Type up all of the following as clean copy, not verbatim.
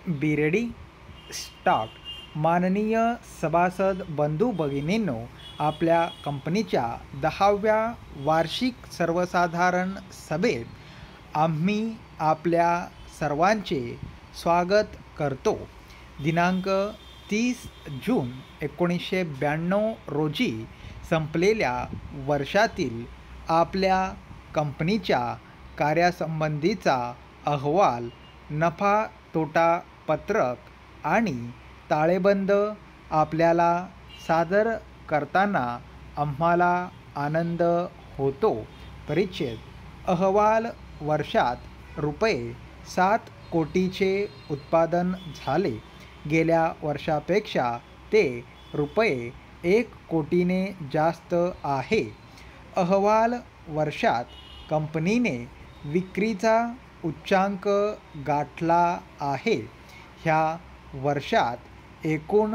बिरडी start. माननीय सभासद बंधू भगिनींनो, आपल्या कंपनीच्या 10व्या वार्षिक सर्वसाधारण सभेत आम्ही आपल्या सर्वांचे स्वागत करतो. दिनांक 30 जून 1992 रोजी संपलेल्या वर्षातील आपल्या कंपनीच्या कार्यासंबंधीचा अहवाल, नफा तोटा पत्रक आणि ताळेबंद आपल्याला सादर करताना आम्हाला आनंद होतो. परिच्छेद. अहवाल. वर्षात ₹7 कोटीचे उत्पादन झाले. गेल्या वर्षापेक्षा ते ₹1 कोटीने जास्त आहे. अहवाल. वर्षात कंपनीने विक्रीचा उच्चांक गाठला आहे. ह्या वर्षात एकूण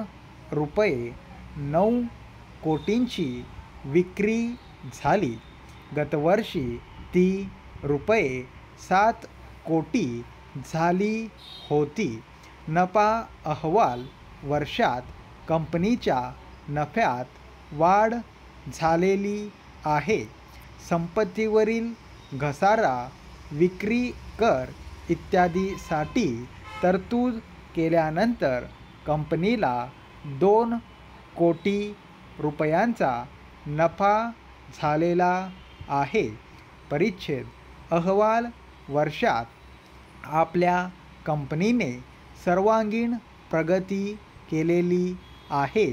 ₹9 कोटींची विक्री झाली. गतवर्षी ती ₹7 कोटी झाली होती. नफा. अहवाल. वर्षात कंपनीच्या नफ्यात वाढ झालेली आहे. संपत्तीवरील घसारा, विक्री कर इत्यादीसाठी तरतूद केल्यानंतर कंपनीला ₹2 कोटी नफा झालेला आहे. परिच्छेद. अहवाल. वर्षात आपल्या कंपनीने सर्वांगीण प्रगती केलेली आहे,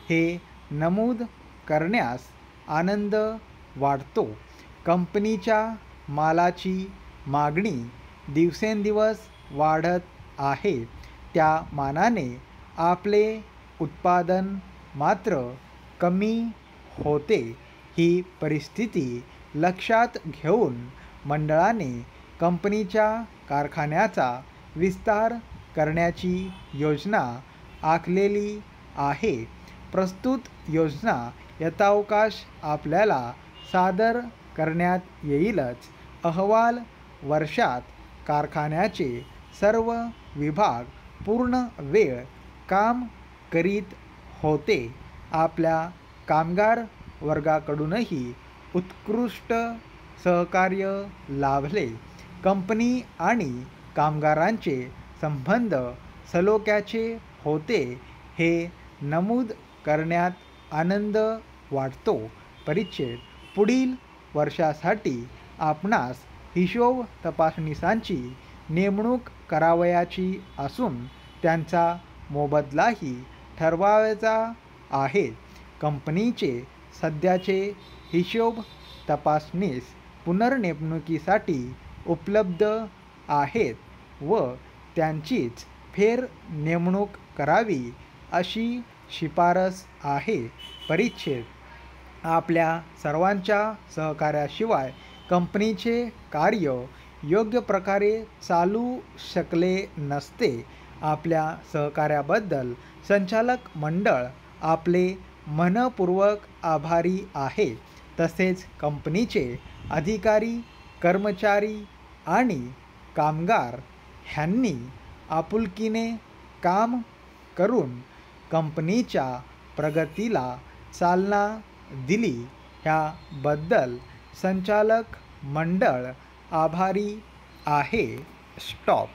हे नमूद करण्यास आनंद वाटतो. कंपनीच्या मालाची मागणी दिवसेंदिवस वाढत आहे. त्या मानाने आपले उत्पादन मात्र कमी होते. ही परिस्थिती लक्षात घेऊन मंडळाने कंपनीच्या कारखान्याचा विस्तार करण्याची योजना आखलेली आहे. प्रस्तुत योजना यथावकाश आपल्याला सादर करण्यात येईलच. अहवाल. वर्षात कारखान्याचे सर्व विभाग पूर्ण वेळ काम करीत होते. आपल्या कामगार वर्गाकडूनही उत्कृष्ट सहकार्य लाभले. कंपनी आणि कामगारांचे संबंध सलोख्याचे होते, हे नमूद करण्यात आनंद वाटतो. परिच्छेद. पुढील वर्षासाठी आपणास हिशोब तपासणीसांची नेमणूक करावयाची असून त्यांचा मोबदलाही ठरवावयाचा आहे. कंपनीचे सध्याचे हिशोब तपासणीस पुनर्नेमणुकीसाठी उपलब्ध आहेत व त्यांचीच फेरनेमणूक करावी अशी शिफारस आहे. परिच्छेद. आपल्या सर्वांच्या सहकार्याशिवाय कंपनीचे कार्य योग्य प्रकारे चालू शकले नसते. आपल्या सहकार्याबद्दल संचालक मंडळ आपले मनपूर्वक आभारी आहे. तसेच कंपनीचे अधिकारी, कर्मचारी आणि कामगार ह्यांनी आपुलकीने काम करून कंपनीच्या प्रगतीला चालना दिली. ह्याबद्दल संचालक मंडळ आभारी आहे. स्टॉप.